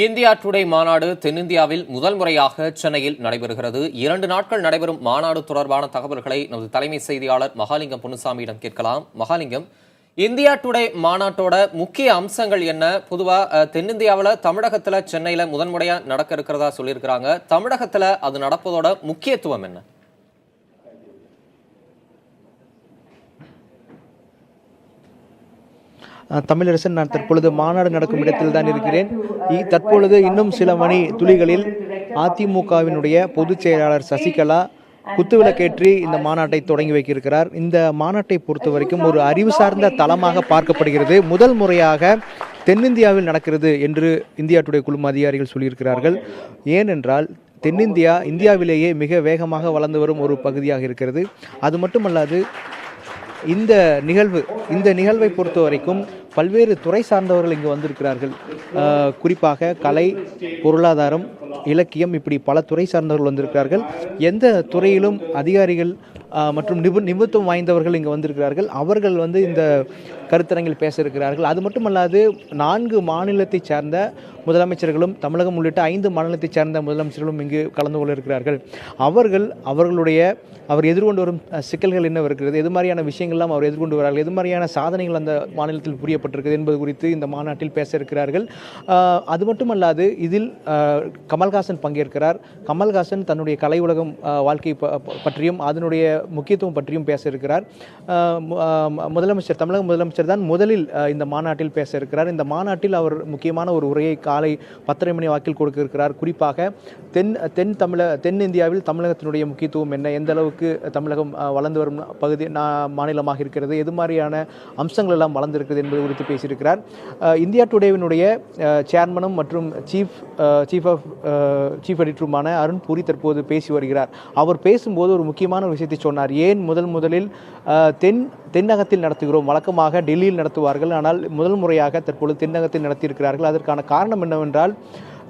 India today மாநாடு தென்னிந்தியாவில் முதல் முறையாக சென்னையில் நடைபெறுகிறது. 2 நாட்கள் நடைபெறும் மாநாடு தொடர்பான தகவல்களை நமது தலைமை செய்தியாளர் மகாலிங்கம் பொன்னுசாமியிடம் கேட்கலாம். மகாலிங்கம், இந்தியா டுடே மாநாட்டோட முக்கிய அம்சங்கள் என்ன? பொதுவா தென்னிந்தியாவில் தமிழகத்துல சென்னையில முதல் முறையா நடக்க இருக்கிறதா சொல்லியிருக்கிறாங்க. தமிழகத்துல அது நடப்பதோட முக்கியத்துவம் என்ன? தமிழரசன், நான் தற்பொழுது மாநாடு நடக்கும் இடத்தில் தான் இருக்கிறேன். தற்பொழுது இன்னும் சில மணி துளிகளில் அதிமுகவினுடைய பொதுச் செயலாளர் சசிகலா குத்துவிளக்கேற்றி இந்த மாநாட்டை தொடங்கி வைக்கிறார். இந்த மாநாட்டை பொறுத்த வரைக்கும் ஒரு அறிவு சார்ந்த தளமாக பார்க்கப்படுகிறது. முதல் முறையாக தென்னிந்தியாவில் நடக்கிறது என்று இந்தியா டுடே குழும அதிகாரிகள் சொல்லியிருக்கிறார்கள். ஏனென்றால் தென்னிந்தியா இந்தியாவிலேயே மிக வேகமாக வளர்ந்து வரும் ஒரு பகுதியாக இருக்கிறது. அது மட்டுமல்லாது இந்த நிகழ்வை பொறுத்த வரைக்கும் பல்வேறு துறை சார்ந்தவர்கள் இங்கு வந்திருக்கிறார்கள். குறிப்பாக கலை, பொருளாதாரம், இலக்கியம், இப்படி பல துறை சார்ந்தவர்கள் வந்திருக்கிறார்கள். எந்த துறையிலும் அதிகாரிகள் மற்றும் நிபுணத்துவம் வாய்ந்தவர்கள் இங்கு வந்திருக்கிறார்கள். அவர்கள் இந்த கருத்தரங்கில் பேச இருக்கிறார்கள். அது மட்டுமல்லாது 4 மாநிலத்தை சார்ந்த முதலமைச்சர்களும் தமிழகம் உள்ளிட்ட 5 மாநிலத்தை சார்ந்த முதலமைச்சர்களும் இங்கு கலந்து கொள்ள இருக்கிறார்கள். அவர் எதிர்கொண்டு வரும் சிக்கல்கள் என்ன இருக்கிறது, எது மாதிரியான விஷயங்கள்லாம் அவர் எதிர்கொண்டு வரார்கள், எது மாதிரியான சாதனைகள் அந்த மாநிலத்தில் புரியப்பட்டிருக்கிறது என்பது குறித்து இந்த மாநாட்டில் பேச இருக்கிறார்கள். அது மட்டுமல்லாது இதில் கமல்ஹாசன் பங்கேற்கிறார். கமல்ஹாசன் தன்னுடைய கலை உலகம் வாழ்க்கை பற்றியும் அதனுடைய முக்கியத்துவம் பற்றியும் பேச இருக்கிறார். தமிழக முதலமைச்சர் தான் முதலில் இந்த மாநாட்டில் பேச இருக்கிறார். இந்த மாநாட்டில் அவர் முக்கியமான ஒரு உரையை காலை 10:30 மணி வாக்கில் கொடுக்க இருக்கிறார். குறிப்பாக தென்னிந்தியாவில் தமிழகத்தினுடைய முக்கியத்துவம் என்ன, எந்த அளவுக்கு தமிழகம் வளர்ந்து வரும் பகுதி மாநிலமாக இருக்கிறது, எது மாதிரியான அம்சங்கள் எல்லாம் வளர்ந்திருக்கிறது என்பது குறித்து பேசியிருக்கிறார். இந்தியா டுடேவினுடைய சேர்மனும் மற்றும் சீஃப் எடிட்டருமான அருண் பூரி தற்போது பேசி வருகிறார். அவர் பேசும்போது ஒரு முக்கியமான விஷயத்தை சொன்னார். ஏன் முதலில் தென்னகத்தில் நடத்துகிறோம், வழக்கமாக டெல்லியில் நடத்துவார்கள், ஆனால் முதல் முறையாக தற்பொழுது தென்னகத்தில் நடத்தியிருக்கிறார்கள். அதற்கான காரணம் என்னவென்றால்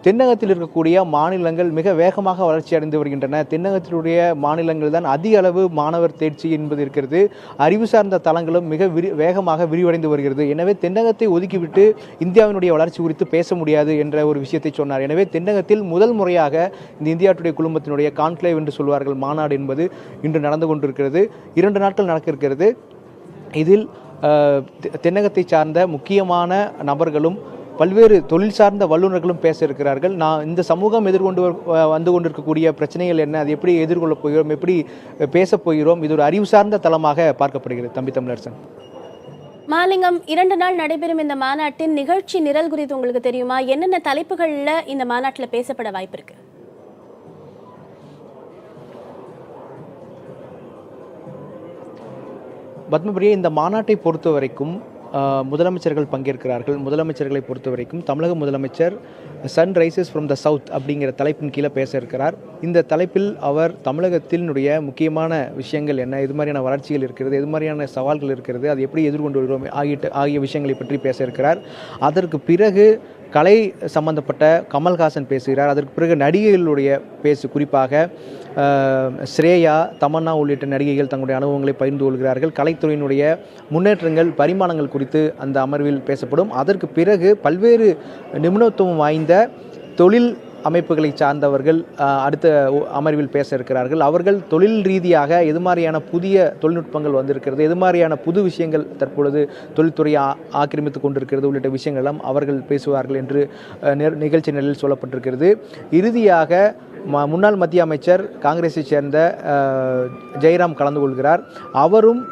தென்னகத்தில் இருக்கக்கூடிய மாநிலங்கள் மிக வேகமாக வளர்ச்சி அடைந்து வருகின்றன. தென்னகத்தினுடைய மாநிலங்கள் தான் அதிக அளவு மாணவர் தேர்ச்சி என்பது இருக்கிறது. அறிவு சார்ந்த தளங்களும் மிக வேகமாக விரிவடைந்து வருகிறது. எனவே தென்னகத்தை ஒதுக்கிவிட்டு இந்தியாவினுடைய வளர்ச்சி குறித்து பேச முடியாது என்ற ஒரு விஷயத்தை சொன்னார். எனவே தென்னகத்தில் முதல் முறையாக இந்த இந்தியா டுடே குழுமத்தினுடைய கான்க்ளேவ் என்று சொல்வார்கள் மாநாடு என்பது இன்று நடந்து கொண்டிருக்கிறது. 2 நாட்கள் நடக்க இருக்கிறது. இதில் தென்னகத்தை சார்ந்த முக்கியமான நபர்களும் பல்வேறு தொழில் சார்ந்த வல்லுநர்களும் பேச இருக்கிறார்கள். இந்த சமூகம் வந்து கொண்டிருக்கக்கூடிய பிரச்சனைகள் என்ன, அது எப்படி எதிர்கொள்ளப் போகிறோம், எப்படி பேசப் போகிறோம், இது ஒரு அறிவு சார்ந்த தளமாக பார்க்கப்படுகிறது. தமிழரசன். மாலிங்கம், 2 நாள் நடைபெறும் இந்த மாநாட்டின் நிகழ்ச்சி நிரல் குறித்து உங்களுக்கு தெரியுமா? என்னென்ன தலைப்புகளில் இந்த மாநாட்டில் பேசப்பட வாய்ப்பு இருக்கு? பத்மபிரியா, இந்த மாநாட்டை பொறுத்த வரைக்கும் முதலமைச்சர்கள் பங்கேற்கிறார்கள். முதலமைச்சர்களை பொறுத்த வரைக்கும் தமிழக முதலமைச்சர் sun rises from the south அப்படிங்கிற தலைப்பின் கீழே பேச இருக்கிறார். இந்த தலைப்பில் அவர் தமிழகத்தினுடைய முக்கியமான விஷயங்கள் என்ன, எது மாதிரியான வளர்ச்சிகள் இருக்கிறது, எது மாதிரியான சவால்கள் இருக்கிறது, அது எப்படி எதிர்கொண்டு வருகிறோம் ஆகிய விஷயங்களை பற்றி பேச இருக்கிறார். அதற்கு பிறகு கலை சம்பந்தப்பட்ட கமல்ஹாசன் பேசுகிறார். அதற்கு பிறகு நடிகைகளுடைய குறிப்பாக ஸ்ரேயா, தமன்னா உள்ளிட்ட நடிகைகள் தங்களுடைய அனுபவங்களை பகிர்ந்து கொள்கிறார்கள். கலைத்துறையினுடைய முன்னேற்றங்கள், பரிமாணங்கள் குறித்து அந்த அமர்வில் பேசப்படும். அதற்கு பிறகு பல்வேறு நிபுணத்துவம் வாய்ந்த தொழில் அமைப்புகளை சார்ந்தவர்கள் அடுத்த அமர்வில் பேச இருக்கிறார்கள். அவர்கள் தொழில் ரீதியாக எது மாதிரியான புதிய தொழில்நுட்பங்கள் வந்திருக்கிறது, எது மாதிரியான புது விஷயங்கள் தற்பொழுது தொழில்துறையை ஆக்கிரமித்து கொண்டிருக்கிறது உள்ளிட்ட விஷயங்கள் எல்லாம் அவர்கள் பேசுவார்கள் என்று நிகழ்ச்சி நிலையில் சொல்லப்பட்டிருக்கிறது. இறுதியாக முன்னாள் மத்திய அமைச்சர் காங்கிரஸை சேர்ந்த ஜெயராம் கலந்து கொள்கிறார். அவரும்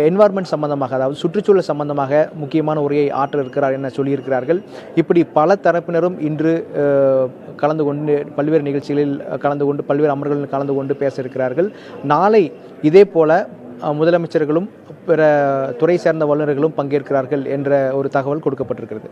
என்வாயர்மெண்ட் சம்பந்தமாக, அதாவது சுற்றுச்சூழல் சம்பந்தமாக முக்கியமான உரையை ஆற்ற இருக்கிறார் என சொல்லியிருக்கிறார்கள். இப்படி பல தரப்பினரும் இன்று கலந்து கொண்டு பல்வேறு நிகழ்ச்சிகளில் கலந்து கொண்டு பல்வேறு அமர்வுகளில் கலந்து கொண்டு பேச இருக்கிறார்கள். நாளை இதே போல முதலமைச்சர்களும் பிற துறை சார்ந்த வல்லுநர்களும் பங்கேற்கிறார்கள் என்ற ஒரு தகவல் கொடுக்கப்பட்டிருக்கிறது.